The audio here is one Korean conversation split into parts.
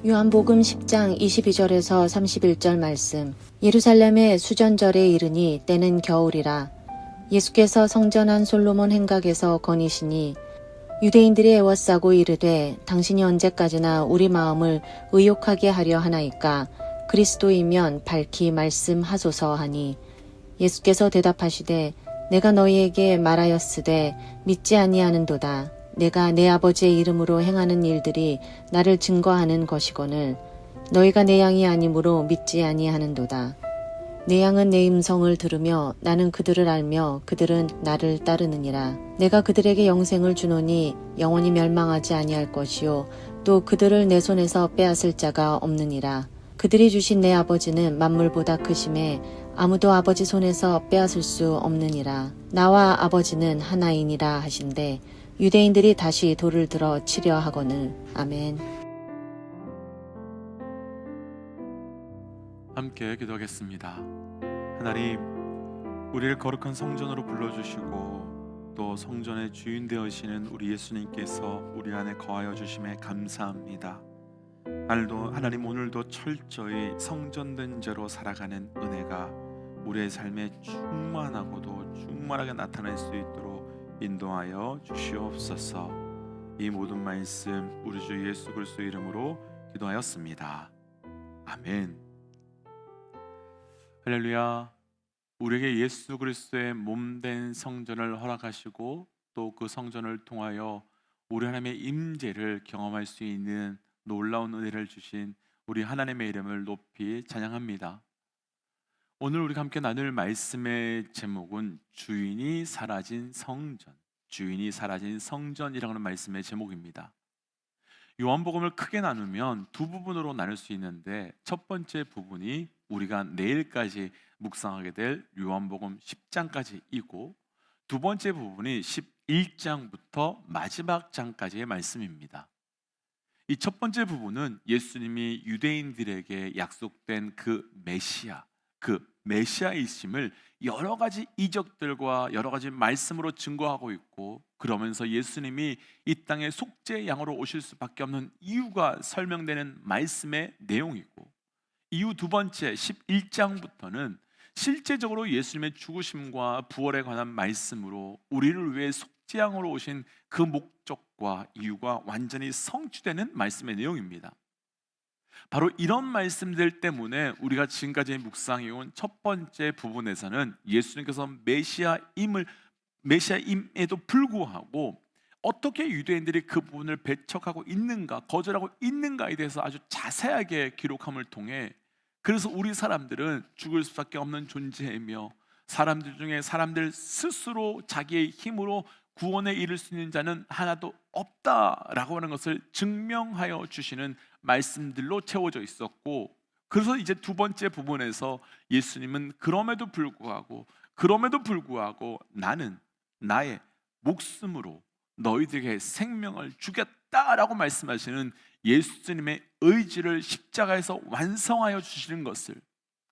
요한복음 10장 22절에서 31절 말씀. 예루살렘의 수전절에 이르니 때는 겨울이라. 예수께서 성전한 솔로몬 행각에서 거니시니 유대인들이 애워싸고 이르되 당신이 언제까지나 우리 마음을 의욕하게 하려 하나이까. 그리스도이면 밝히 말씀하소서 하니 예수께서 대답하시되 내가 너희에게 말하였으되 믿지 아니하는도다. 내가 내 아버지의 이름으로 행하는 일들이 나를 증거하는 것이거늘 너희가 내 양이 아니므로 믿지 아니하는도다. 내 양은 내 음성을 들으며 나는 그들을 알며 그들은 나를 따르느니라. 내가 그들에게 영생을 주노니 영원히 멸망하지 아니할 것이요 또 그들을 내 손에서 빼앗을 자가 없느니라. 그들이 주신 내 아버지는 만물보다 크심에 아무도 아버지 손에서 빼앗을 수 없느니라. 나와 아버지는 하나이니라 하신대 유대인들이 다시 돌을 들어 치려 하거늘. 아멘. 함께 기도하겠습니다. 하나님, 우리를 거룩한 성전으로 불러주시고 또 성전의 주인 되시는 우리 예수님께서 우리 안에 거하여 주심에 감사합니다. 하나님, 오늘도 철저히 성전된 죄로 살아가는 은혜가 우리의 삶에 충만하고도 충만하게 나타날 수 있도록 인도하여 주시옵소서. 이 모든 말씀 우리 주 예수 그리스도의 이름으로 기도하였습니다. 아멘. 할렐루야. 우리에게 예수 그리스도의 몸된 성전을 허락하시고 또 그 성전을 통하여 우리 하나님의 임재를 경험할 수 있는 놀라운 은혜를 주신 우리 하나님의 이름을 높이 찬양합니다. 오늘 우리가 함께 나눌 말씀의 제목은 주인이 사라진 성전, 주인이 사라진 성전이라는 말씀의 제목입니다. 요한복음을 크게 나누면 두 부분으로 나눌 수 있는데 첫 번째 부분이 우리가 내일까지 묵상하게 될 요한복음 10장까지이고 두 번째 부분이 11장부터 마지막 장까지의 말씀입니다. 이 첫 번째 부분은 예수님이 유대인들에게 약속된 그 메시아이심을 여러 가지 이적들과 여러 가지 말씀으로 증거하고 있고 그러면서 예수님이 이 땅에 속죄의 양으로 오실 수밖에 없는 이유가 설명되는 말씀의 내용이고 이후 두 번째 11장부터는 실제적으로 예수님의 죽으심과 부활에 관한 말씀으로 우리를 위해 속죄양으로 오신 그 목적과 이유가 완전히 성취되는 말씀의 내용입니다. 바로 이런 말씀들 때문에 우리가 지금까지 묵상해온 첫 번째 부분에서는 예수님께서 메시아임에도 불구하고 어떻게 유대인들이 그 부분을 배척하고 있는가, 거절하고 있는가에 대해서 아주 자세하게 기록함을 통해 그래서 우리 사람들은 죽을 수밖에 없는 존재이며 사람들 중에 사람들 스스로 자기의 힘으로 구원에 이를 수 있는 자는 하나도 없다라고 하는 것을 증명하여 주시는 말씀들로 채워져 있었고 그래서 이제 두 번째 부분에서 예수님은 그럼에도 불구하고 나는 나의 목숨으로 너희들에게 생명을 주겠다라고 말씀하시는 예수님의 의지를 십자가에서 완성하여 주시는 것을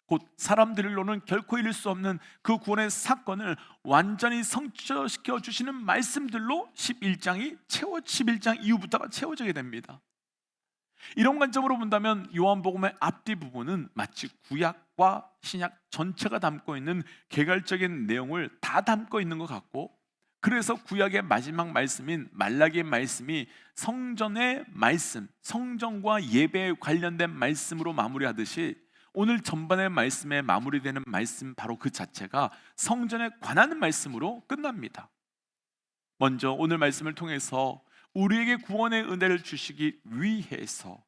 곧 사람들로는 결코 이룰 수 없는 그 구원의 사건을 완전히 성취시켜 주시는 말씀들로 11장 이후부터가 채워지게 됩니다. 이런 관점으로 본다면 요한복음의 앞뒤 부분은 마치 구약과 신약 전체가 담고 있는 개괄적인 내용을 다 담고 있는 것 같고 그래서 구약의 마지막 말씀인 말라기의 말씀이 성전의 말씀, 성전과 예배에 관련된 말씀으로 마무리하듯이 오늘 전반의 말씀에 마무리되는 말씀 바로 그 자체가 성전에 관한 말씀으로 끝납니다. 먼저 오늘 말씀을 통해서 우리에게 구원의 은혜를 주시기 위해서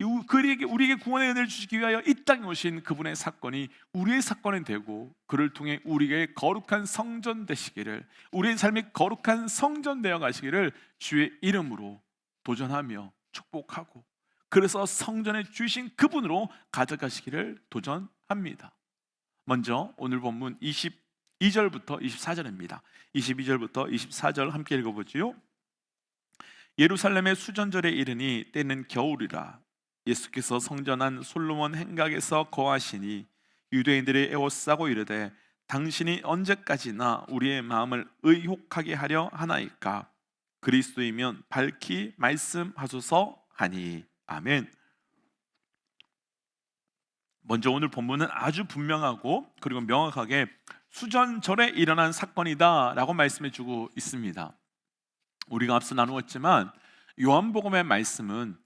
우리에게 구원의 은혜를 주시기 위하여 이 땅에 오신 그분의 사건이 우리의 사건이 되고 그를 통해 우리에게 거룩한 성전 되시기를 우리의 삶이 거룩한 성전 되어 가시기를 주의 이름으로 도전하며 축복하고 그래서 성전에 주신 그분으로 가져가시기를 도전합니다. 먼저 오늘 본문 22절부터 24절입니다. 22절부터 24절 함께 읽어보지요. 예루살렘의 수전절에 이르니 때는 겨울이라. 예수께서 성전한 솔로몬 행각에서 거하시니 유대인들이 애워싸고 이르되 당신이 언제까지나 우리의 마음을 의혹하게 하려 하나이까. 그리스도이면 밝히 말씀하소서 하니. 아멘. 먼저 오늘 본문은 아주 분명하고 그리고 명확하게 수전절에 일어난 사건이다라고 말씀해 주고 있습니다. 우리가 앞서 나누었지만 요한복음의 말씀은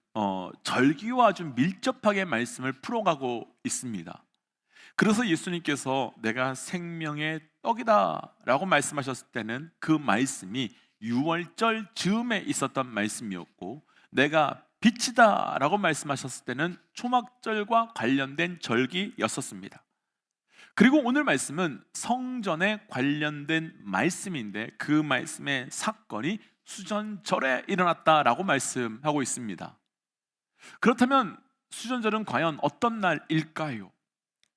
절기와 아주 밀접하게 말씀을 풀어가고 있습니다. 그래서 예수님께서 내가 생명의 떡이다 라고 말씀하셨을 때는 그 말씀이 유월절 즈음에 있었던 말씀이었고, 내가 빛이다 라고 말씀하셨을 때는 초막절과 관련된 절기였었습니다. 그리고 오늘 말씀은 성전에 관련된 말씀인데 그 말씀의 사건이 수전절에 일어났다라고 말씀하고 있습니다. 그렇다면 수전절은 과연 어떤 날일까요?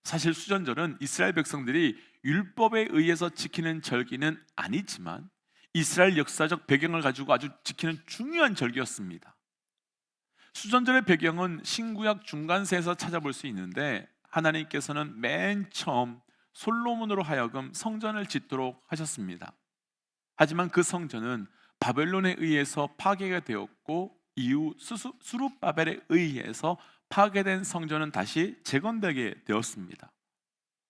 사실 수전절은 이스라엘 백성들이 율법에 의해서 지키는 절기는 아니지만 이스라엘 역사적 배경을 가지고 아주 지키는 중요한 절기였습니다. 수전절의 배경은 신구약 중간세에서 찾아볼 수 있는데, 하나님께서는 맨 처음 솔로몬으로 하여금 성전을 짓도록 하셨습니다. 하지만 그 성전은 바벨론에 의해서 파괴가 되었고, 이후 수룹바벨에 의해서 파괴된 성전은 다시 재건되게 되었습니다.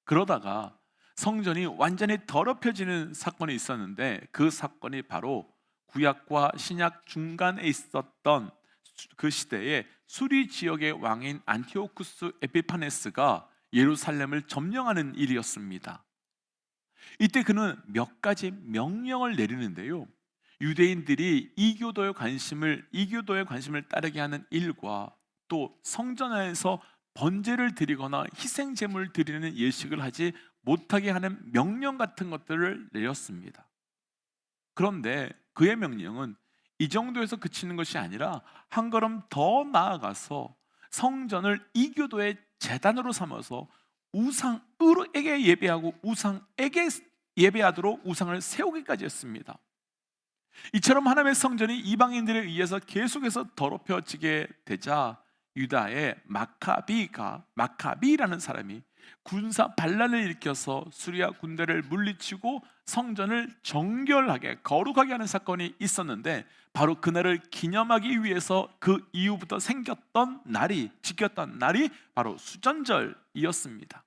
그러다가 성전이 완전히 더럽혀지는 사건이 있었는데, 그 사건이 바로 구약과 신약 중간에 있었던 그 시대에 수리 지역의 왕인 안티오쿠스 에피파네스가 예루살렘을 점령하는 일이었습니다. 이때 그는 몇 가지 명령을 내리는데요, 유대인들이 이교도의 관심을 따르게 하는 일과 또 성전 안에서 번제를 드리거나 희생 제물을 드리는 예식을 하지 못하게 하는 명령 같은 것들을 내렸습니다. 그런데 그의 명령은 이 정도에서 그치는 것이 아니라 한 걸음 더 나아가서 성전을 이교도의 제단으로 삼아서 우상에게 예배하고 우상에게 예배하도록 우상을 세우기까지 했습니다. 이처럼 하나님의 성전이 이방인들에 의해서 계속해서 더럽혀지게 되자 유다의 마카비라는 사람이 군사 반란을 일으켜서 수리아 군대를 물리치고 성전을 정결하게 거룩하게 하는 사건이 있었는데, 바로 그날을 기념하기 위해서 그 이후부터 지켰던 날이 바로 수전절이었습니다.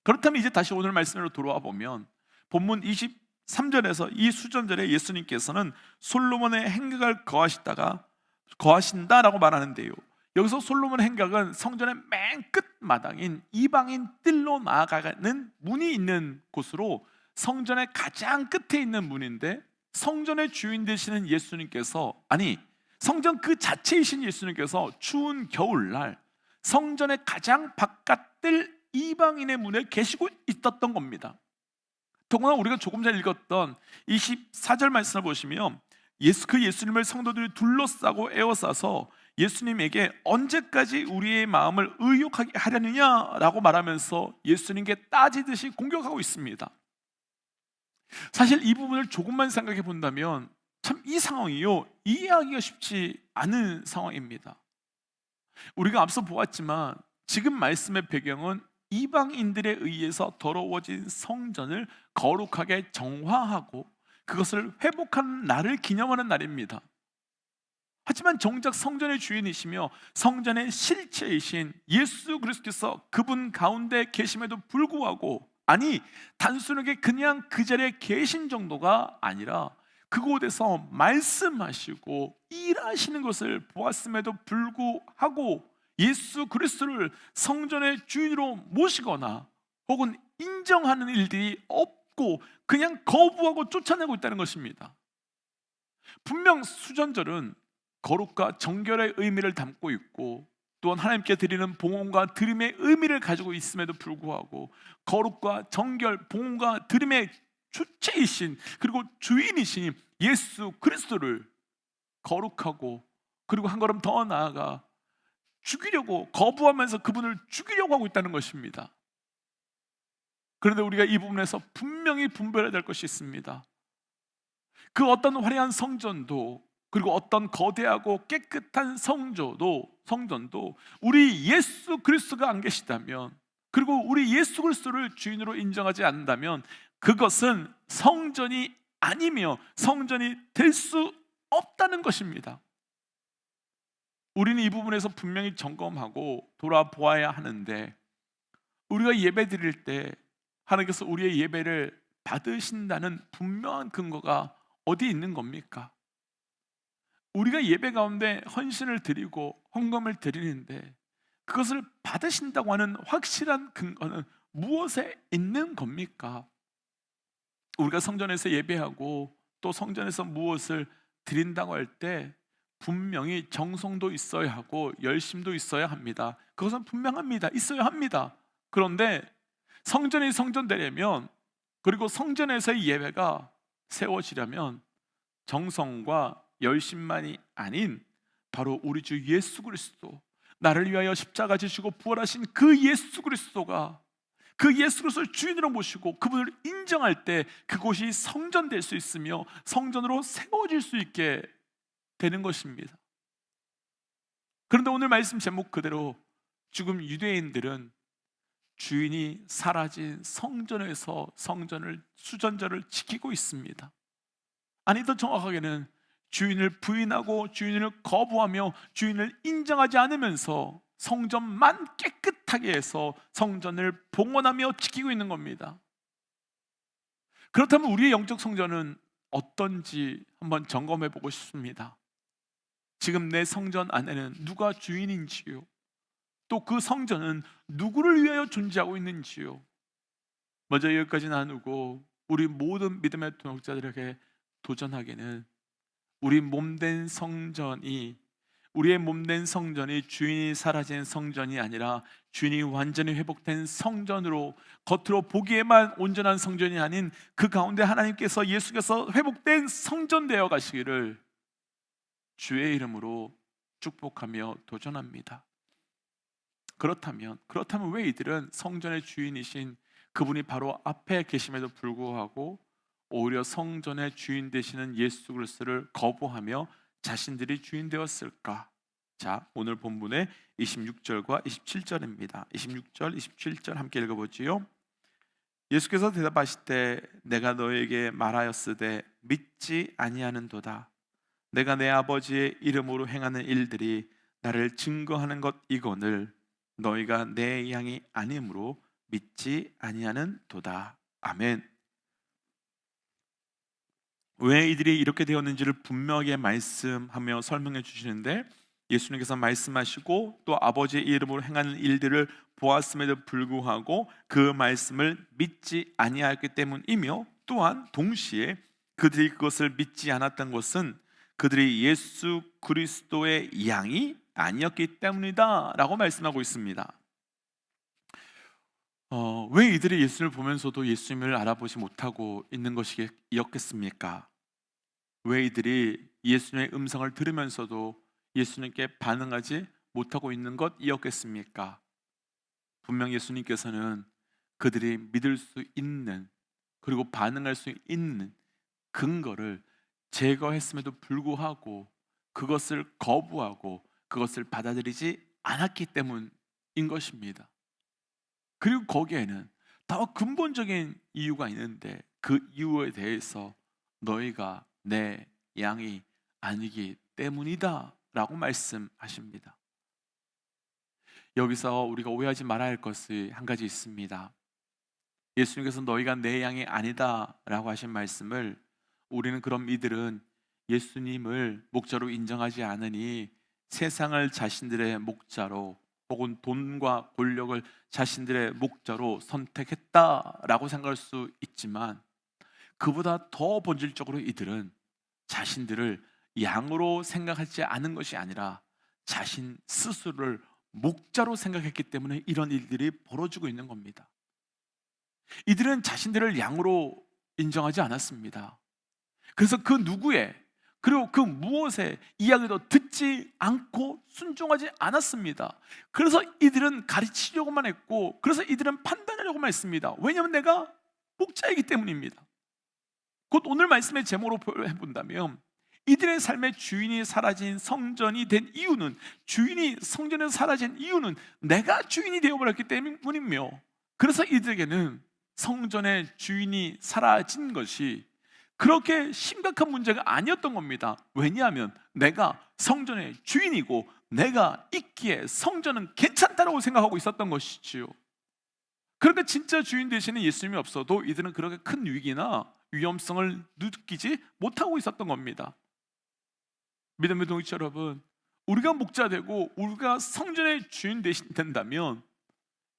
그렇다면 이제 다시 오늘 말씀으로 돌아와 보면 본문 23절에서 이 수전절에 예수님께서는 솔로몬의 행각을 거하신다라고 말하는데요, 여기서 솔로몬의 행각은 성전의 맨 끝마당인 이방인 뜰로 나아가는 문이 있는 곳으로, 성전의 가장 끝에 있는 문인데, 성전의 주인 되시는 예수님께서, 성전 그 자체이신 예수님께서 추운 겨울날 성전의 가장 바깥 뜰 이방인의 문에 계시고 있었던 겁니다. 더구나 우리가 조금 전에 읽었던 24절 말씀을 보시면 그 예수님을 성도들이 둘러싸고 에워싸서 예수님에게 언제까지 우리의 마음을 의욕하게 하려느냐라고 말하면서 예수님께 따지듯이 공격하고 있습니다. 사실 이 부분을 조금만 생각해 본다면 참 이 상황이요, 이해하기가 쉽지 않은 상황입니다. 우리가 앞서 보았지만 지금 말씀의 배경은 이방인들에 의해서 더러워진 성전을 거룩하게 정화하고 그것을 회복하는 날을 기념하는 날입니다. 하지만 정작 성전의 주인이시며 성전의 실체이신 예수 그리스도께서 그분 가운데 계심에도 불구하고, 단순하게 그냥 그 자리에 계신 정도가 아니라 그곳에서 말씀하시고 일하시는 것을 보았음에도 불구하고 예수 그리스도를 성전의 주인으로 모시거나 혹은 인정하는 일들이 없고 그냥 거부하고 쫓아내고 있다는 것입니다. 분명 수전절은 거룩과 정결의 의미를 담고 있고, 또한 하나님께 드리는 봉헌과 드림의 의미를 가지고 있음에도 불구하고 거룩과 정결, 봉헌과 드림의 주체이신 그리고 주인이신 예수 그리스도를 거룩하고, 그리고 한 걸음 더 나아가 죽이려고, 거부하면서 그분을 죽이려고 하고 있다는 것입니다. 그런데 우리가 이 부분에서 분명히 분별해야 될 것이 있습니다. 그 어떤 화려한 성전도, 그리고 어떤 거대하고 깨끗한 성전도 우리 예수 그리스도가 안 계시다면, 그리고 우리 예수 그리스도를 주인으로 인정하지 않는다면 그것은 성전이 아니며 성전이 될 수 없다는 것입니다. 우리는 이 부분에서 분명히 점검하고 돌아보아야 하는데, 우리가 예배 드릴 때 하나님께서 우리의 예배를 받으신다는 분명한 근거가 어디 있는 겁니까? 우리가 예배 가운데 헌신을 드리고 헌금을 드리는데 그것을 받으신다고 하는 확실한 근거는 무엇에 있는 겁니까? 우리가 성전에서 예배하고 또 성전에서 무엇을 드린다고 할 때 분명히 정성도 있어야 하고 열심도 있어야 합니다. 그것은 분명합니다. 있어야 합니다. 그런데 성전이 성전되려면, 그리고 성전에서의 예배가 세워지려면 정성과 열심만이 아닌 바로 우리 주 예수 그리스도, 나를 위하여 십자가 지시고 부활하신 그 예수 그리스도가, 그 예수 그리스도를 주인으로 모시고 그분을 인정할 때 그곳이 성전될 수 있으며 성전으로 세워질 수 있게 되는 것입니다. 그런데 오늘 말씀 제목 그대로 지금 유대인들은 주인이 사라진 성전에서 성전을, 수전자를 지키고 있습니다. 아니, 더 정확하게는 주인을 부인하고 주인을 거부하며 주인을 인정하지 않으면서 성전만 깨끗하게 해서 성전을 봉헌하며 지키고 있는 겁니다. 그렇다면 우리의 영적 성전은 어떤지 한번 점검해 보고 싶습니다. 지금 내 성전 안에는 누가 주인인지요? 또 그 성전은 누구를 위하여 존재하고 있는지요? 먼저 여기까지 나누고 우리 모든 믿음의 동역자들에게 도전하기는, 우리의 몸된 성전이 주인이 사라진 성전이 아니라 주인이 완전히 회복된 성전으로, 겉으로 보기에만 온전한 성전이 아닌 그 가운데 하나님께서, 예수께서 회복된 성전 되어 가시기를 주의 이름으로 축복하며 도전합니다. 그렇다면 왜 이들은 성전의 주인이신 그분이 바로 앞에 계심에도 불구하고 오히려 성전의 주인 되시는 예수 그리스도를 거부하며 자신들이 주인 되었을까? 자, 오늘 본문의 26절과 27절입니다. 26절, 27절 함께 읽어보지요. 예수께서 대답하시되 내가 너에게 말하였으되 믿지 아니하는도다. 내가 내 아버지의 이름으로 행하는 일들이 나를 증거하는 것 이거늘 너희가 내 양이 아니므로 믿지 아니하는도다. 아멘. 왜 이들이 이렇게 되었는지를 분명하게 말씀하며 설명해 주시는데, 예수님께서 말씀하시고 또 아버지의 이름으로 행하는 일들을 보았음에도 불구하고 그 말씀을 믿지 아니하였기 때문이며, 또한 동시에 그들이 그것을 믿지 않았던 것은 그들이 예수 그리스도의 양이 아니었기 때문이다 라고 말씀하고 있습니다. 왜 이들이 예수를 보면서도 예수님을 알아보지 못하고 있는 것이었겠습니까? 왜 이들이 예수님의 음성을 들으면서도 예수님께 반응하지 못하고 있는 것이었겠습니까? 분명 예수님께서는 그들이 믿을 수 있는, 그리고 반응할 수 있는 근거를 제거했음에도 불구하고 그것을 거부하고 그것을 받아들이지 않았기 때문인 것입니다. 그리고 거기에는 더 근본적인 이유가 있는데, 그 이유에 대해서 너희가 내 양이 아니기 때문이다 라고 말씀하십니다. 여기서 우리가 오해하지 말아야 할 것이 한 가지 있습니다. 예수님께서 너희가 내 양이 아니다 라고 하신 말씀을, 우리는 그럼 이들은 예수님을 목자로 인정하지 않으니 세상을 자신들의 목자로, 혹은 돈과 권력을 자신들의 목자로 선택했다라고 생각할 수 있지만, 그보다 더 본질적으로 이들은 자신들을 양으로 생각하지 않은 것이 아니라 자신 스스로를 목자로 생각했기 때문에 이런 일들이 벌어지고 있는 겁니다. 이들은 자신들을 양으로 인정하지 않았습니다. 그래서 그 누구의, 그리고 그 무엇의 이야기도 듣지 않고 순종하지 않았습니다. 그래서 이들은 가르치려고만 했고, 그래서 이들은 판단하려고만 했습니다. 왜냐하면 내가 목자이기 때문입니다. 곧 오늘 말씀의 제목으로 해본다면, 이들의 삶의 주인이 사라진 성전이 된 이유는, 주인이 성전에서 사라진 이유는 내가 주인이 되어버렸기 때문이며, 그래서 이들에게는 성전의 주인이 사라진 것이 그렇게 심각한 문제가 아니었던 겁니다. 왜냐하면 내가 성전의 주인이고 내가 있기에 성전은 괜찮다라고 생각하고 있었던 것이지요. 그러니까 진짜 주인 되시는 예수님이 없어도 이들은 그렇게 큰 위기나 위험성을 느끼지 못하고 있었던 겁니다. 믿음의 동지 여러분, 우리가 목자 되고 우리가 성전의 주인 된다면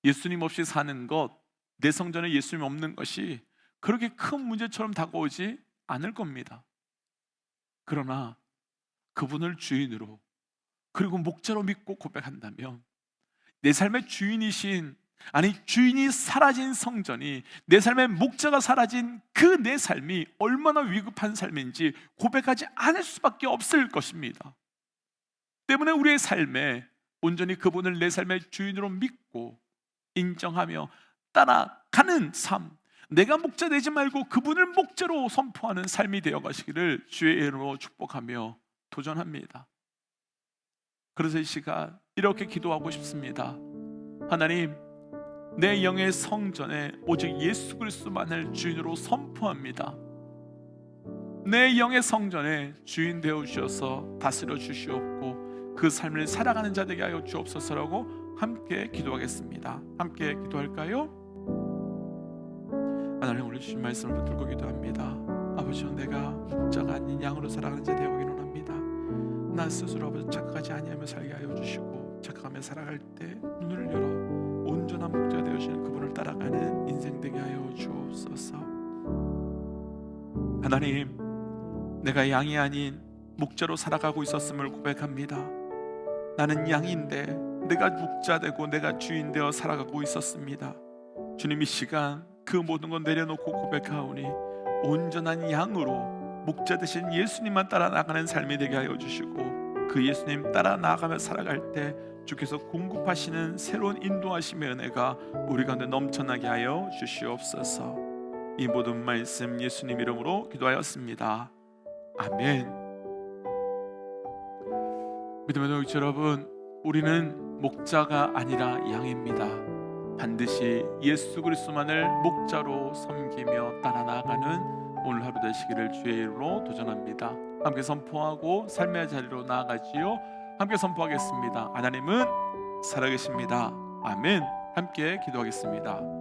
예수님 없이 사는 것, 내 성전에 예수님 없는 것이 그렇게 큰 문제처럼 다가오지 않을 겁니다. 그러나 그분을 주인으로 그리고 목자로 믿고 고백한다면 내 삶의 주인이신, 아니 주인이 사라진 성전이, 내 삶의 목자가 사라진 그 내 삶이 얼마나 위급한 삶인지 고백하지 않을 수밖에 없을 것입니다. 때문에 우리의 삶에 온전히 그분을 내 삶의 주인으로 믿고 인정하며 따라가는 삶, 내가 목자 되지 말고 그분을 목자로 선포하는 삶이 되어 가시기를 주의 이름으로 축복하며 도전합니다. 그래서 이 시간 이렇게 기도하고 싶습니다. 하나님, 내 영의 성전에 오직 예수 그리스도만을 주인으로 선포합니다. 내 영의 성전에 주인 되어 주셔서 다스려 주시옵고 그 삶을 살아가는 자 되게 하여 주옵소서라고 함께 기도하겠습니다. 함께 기도할까요? 하나님, 오늘 주신 말씀을 붙들고 기도합니다. 아버지, 내가 목자가 아닌 양으로 살아가는 자 되어오기를 원합니다. 나 스스로 아버지 착각하지 아니하며 살게 하여 주시고 착각하며 살아갈 때 눈을 열어 온전한 목자 되어주시는 그분을 따라가는 인생 되게 하여 주옵소서. 하나님, 내가 양이 아닌 목자로 살아가고 있었음을 고백합니다. 나는 양인데 내가 목자 되고 내가 주인 되어 살아가고 있었습니다. 주님, 이 시간 그 모든 것 내려놓고 고백하오니 온전한 양으로 목자 되신 예수님만 따라 나가는 삶이 되게 하여 주시고 그 예수님 따라 나아가며 살아갈 때 주께서 공급하시는 새로운 인도하심의 은혜가 우리 가운데 넘쳐나게 하여 주시옵소서. 이 모든 말씀 예수님 이름으로 기도하였습니다. 아멘. 믿음의 동지 여러분, 우리는 목자가 아니라 양입니다. 반드시 예수 그리스도만을 목자로 섬기며 따라 나아가는 오늘 하루 되시기를 주의 이름으로 도전합니다. 함께 선포하고 삶의 자리로 나아가지요. 함께 선포하겠습니다. 하나님은 살아계십니다. 아멘. 함께 기도하겠습니다.